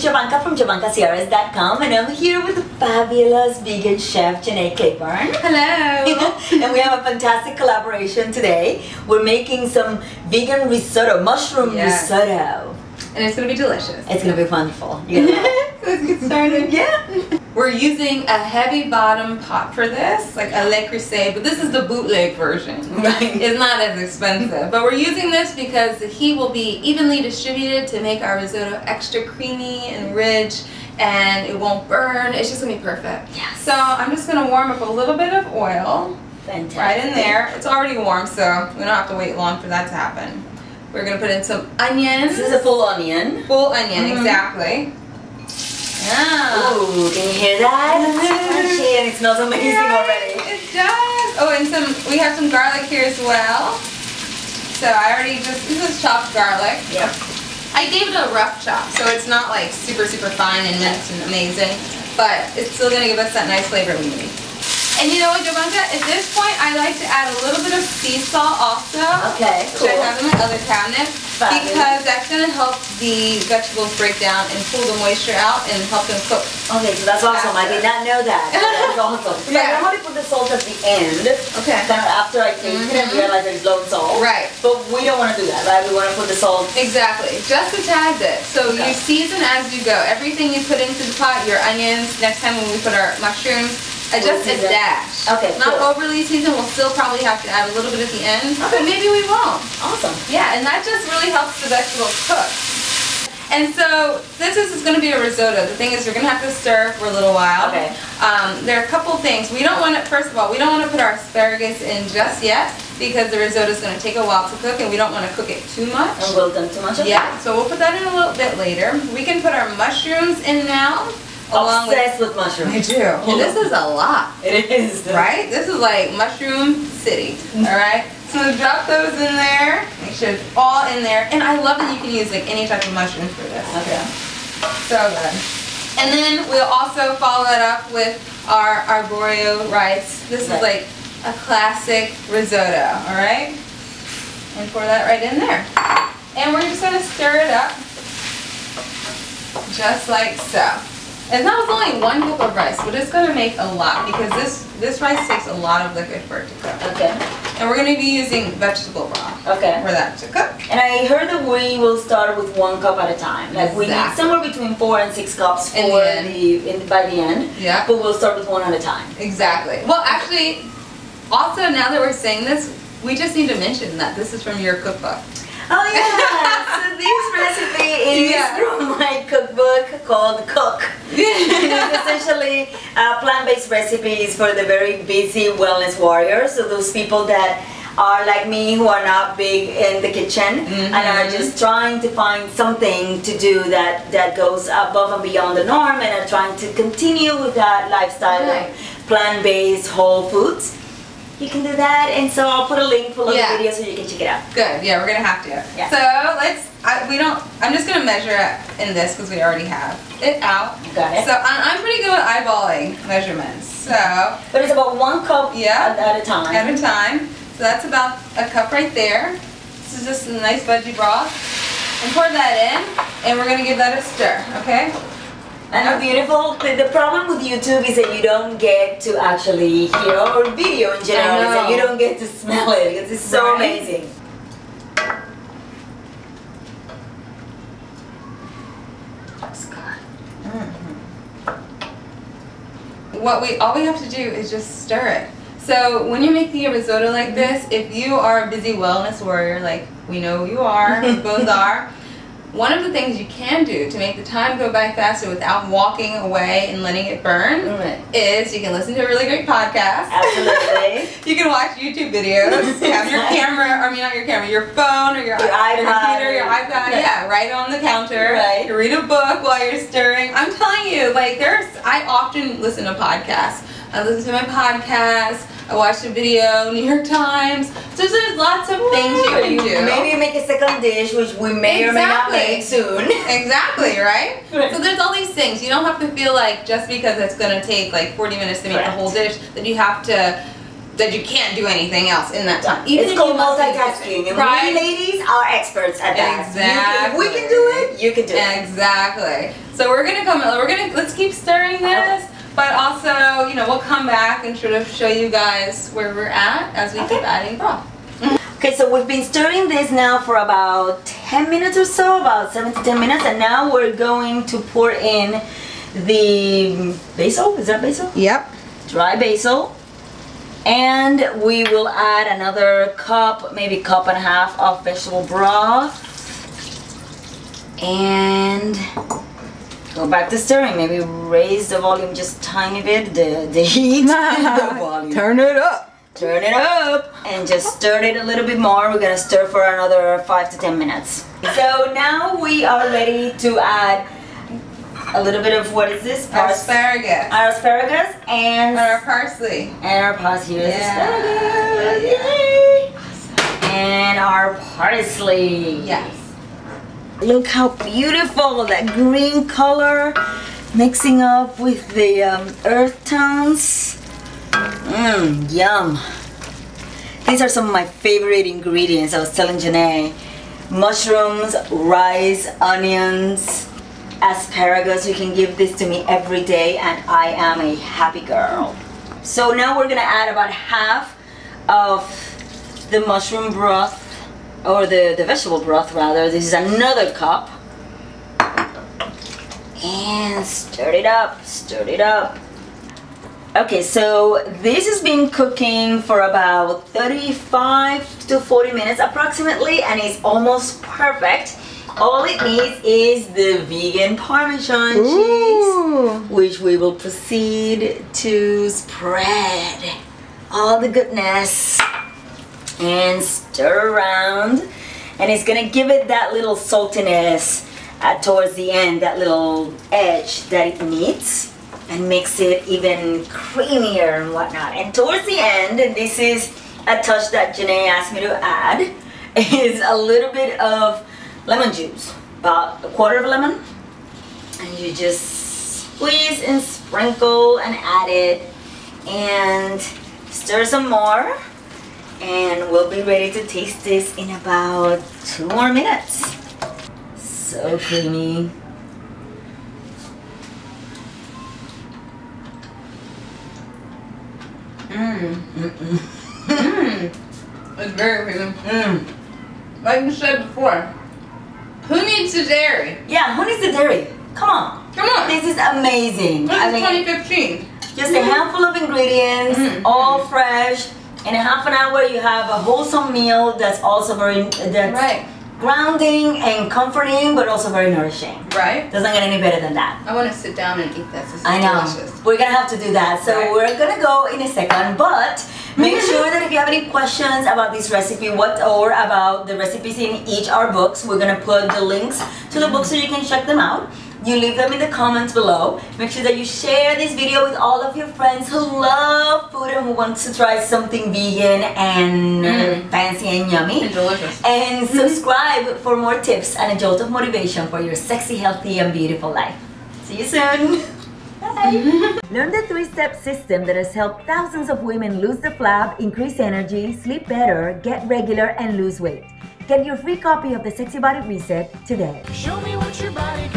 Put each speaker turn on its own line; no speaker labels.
Jovanka from JovankaCiares.com, and I'm here with the fabulous vegan chef Janae Claiborne.
Hello!
And we have a fantastic collaboration today. We're making some vegan risotto, mushroom risotto.
And it's going to be delicious.
It's going to be wonderful.
Let's get started.
Yeah.
We're using a heavy bottom pot for this, like a Le Creuset, but this is the bootleg version.
Right.
It's not as expensive. But we're using this because the heat will be evenly distributed to make our risotto extra creamy and rich, and it won't burn. It's just going to be perfect.
Yes.
So I'm just going to warm up a little bit of oil.
Fantastic.
Right in there. It's already warm, so we don't have to wait long for that to happen. We're going to put in some onions.
This is a full onion.
Full onion, exactly. Yeah.
Ooh, can you hear that? It's crunchy and it smells amazing already.
It does. Oh, and we have some garlic here as well. So I already this is chopped garlic.
Yep.
I gave it a rough chop, so it's not like super fine and minced and amazing, but it's still going to give us that nice flavor we need. And you know what, Jovanka? At this point, I like to add a little bit of sea salt also.
Okay, cool.
Which I have in my other cabinet.
Fabulous.
Because that's going to help the vegetables break down and pull the moisture out and help them cook.
Okay, so that's awesome. I did not know that. That's awesome. So I want to put the salt at the end.
Okay.
Kind of after I taste it and realize there's low salt.
Right.
But we don't want to do that, right? We want to put the salt.
Exactly. Just a tad bit. So you season as you go. Everything you put into the pot, your onions, next time when we put our mushrooms, just a dash.
Okay,
Not
cool.
overly seasoned. We'll still probably have to add a little bit at the end.
Okay.
But maybe we won't.
Awesome.
Yeah, and that just really helps the vegetables cook. And so this is going to be a risotto. The thing is, you're going to have to stir for a little while.
Okay.
There are a couple things. We don't want to, first of all, we don't want to put our asparagus in just yet because the risotto is going to take a while to cook and we don't want to cook it too much.
And well done too much. Okay.
Yeah, so we'll put that in a little bit later. We can put our mushrooms in now.
Obsessed with mushrooms.
I do. And this is a lot.
It is.
Right? This is like mushroom city. Alright? So drop those in there. Make sure it's all in there. And I love that you can use like any type of mushrooms for this.
Okay.
So good. And then we'll also follow that up with our arborio rice. This is like a classic risotto. Alright? And pour that right in there. And we're just going to stir it up. Just like so. And that was only 1 cup of rice, but it's going to make a lot because this rice takes a lot of liquid for it to cook.
Okay.
And we're going to be using vegetable broth for that to cook.
And I heard that we will start with 1 cup at a time. Like we need somewhere between 4 and 6 cups for by the end. Yeah. But we'll start with 1 at a time.
Exactly. Well, actually, also now that we're saying this, we just need to mention that this is from your cookbook.
Oh yeah, so this recipe is from my cookbook called Cook. It's essentially plant-based recipes for the very busy wellness warriors, so those people that are like me who are not big in the kitchen and are just trying to find something to do that goes above and beyond the norm and are trying to continue with that lifestyle of plant-based whole foods. You can do that, and so I'll put a link below the video so you can check it out.
Good. Yeah, we're gonna have to.
Yeah.
So I'm just gonna measure it in this because we already have it out.
Got it.
So I'm pretty good with eyeballing measurements. So.
But it's about 1 cup at a time.
At a time. So that's about a cup right there. This is just a nice veggie broth. And pour that in, and we're gonna give that a stir. Okay.
And the problem with YouTube is that you don't get to actually hear, or video in general, is that you don't get to smell it because it's so amazing. That's good.
All we have to do is just stir it. So when you're making a risotto like this, if you are a busy wellness warrior, like we know you are, we both are, one of the things you can do to make the time go by faster without walking away and letting it burn is you can listen to a really great podcast.
Absolutely.
You can watch YouTube videos. Have your camera, not your camera, your phone or your computer, your iPad, right on the counter. Right. You read a book while you're stirring. I'm telling you, like I often listen to podcasts. I listen to my podcast. I watched a video, New York Times. So there's lots of things you can do.
Maybe make a second dish, which we may or may not make soon.
Exactly, right? So there's all these things. You don't have to feel like just because it's going to take like 40 minutes to make the whole dish that you have to that you can't do anything else in that time.
Even it's called multitasking, and we ladies are experts at that.
Exactly.
If we can do it, you can do it.
Exactly. So let's keep stirring this, but also, you know, we'll come back and sort of show you guys where we're at as we keep adding broth.
Okay, so we've been stirring this now for about 10 minutes or so, about 7 to 10 minutes, and now we're going to pour in the basil. Is that basil?
Yep.
Dry basil. And we will add another cup, maybe cup and a half of vegetable broth. And go back to stirring. Maybe raise the volume just a tiny bit, the heat, the volume.
Turn it up.
Turn it up and just stir it a little bit more. We're gonna stir for another 5 to 10 minutes. So now we are ready to add a little bit of, what is this?
Asparagus.
Our asparagus and
our parsley.
And our parsley. Here's asparagus. Yay. And our parsley.
Yes.
Look how beautiful that green color mixing up with the earth tones. Yum. These are some of my favorite ingredients. I was telling Janae. Mushrooms, rice, onions, asparagus. You can give this to me every day and I am a happy girl. So now we're gonna add about half of the mushroom broth, or the vegetable broth rather. This is another cup. And stir it up, stir it up. Okay, so this has been cooking for about 35 to 40 minutes approximately, and it's almost perfect. All it needs is the vegan Parmesan cheese, which we will proceed to spread all the goodness and stir around. And it's gonna give it that little saltiness towards the end, that little edge that it needs, and makes it even creamier and whatnot. And towards the end, and this is a touch that Janae asked me to add, is a little bit of lemon juice, about a quarter of a lemon, and you just squeeze and sprinkle and add it and stir some more, and we'll be ready to taste this in about 2 more minutes. So creamy.
It's very creamy. Like you said before, who needs the dairy?
Yeah, who needs the dairy? Come on.
Come on.
This is amazing.
This is 2015.
Just a handful of ingredients, all fresh. In a half an hour, you have a wholesome meal that's also very grounding and comforting, but also very nourishing. Right. Doesn't get any better than that.
I want to sit down and eat this. This is
I know.
delicious. We're
going to have to do that. So we're going to go in a second, but make sure that if you have any questions about this recipe or about the recipes in each our books, we're going to put the links to the books so you can check them out. You leave them in the comments below. Make sure that you share this video with all of your friends who love food and who want to try something vegan and fancy and yummy. And delicious. And subscribe for more tips and a jolt of motivation for your sexy, healthy, and beautiful life. See you soon. Bye. Learn the 3-step system that has helped thousands of women lose the flab, increase energy, sleep better, get regular, and lose weight. Get your free copy of the Sexy Body Reset today. Show me what your body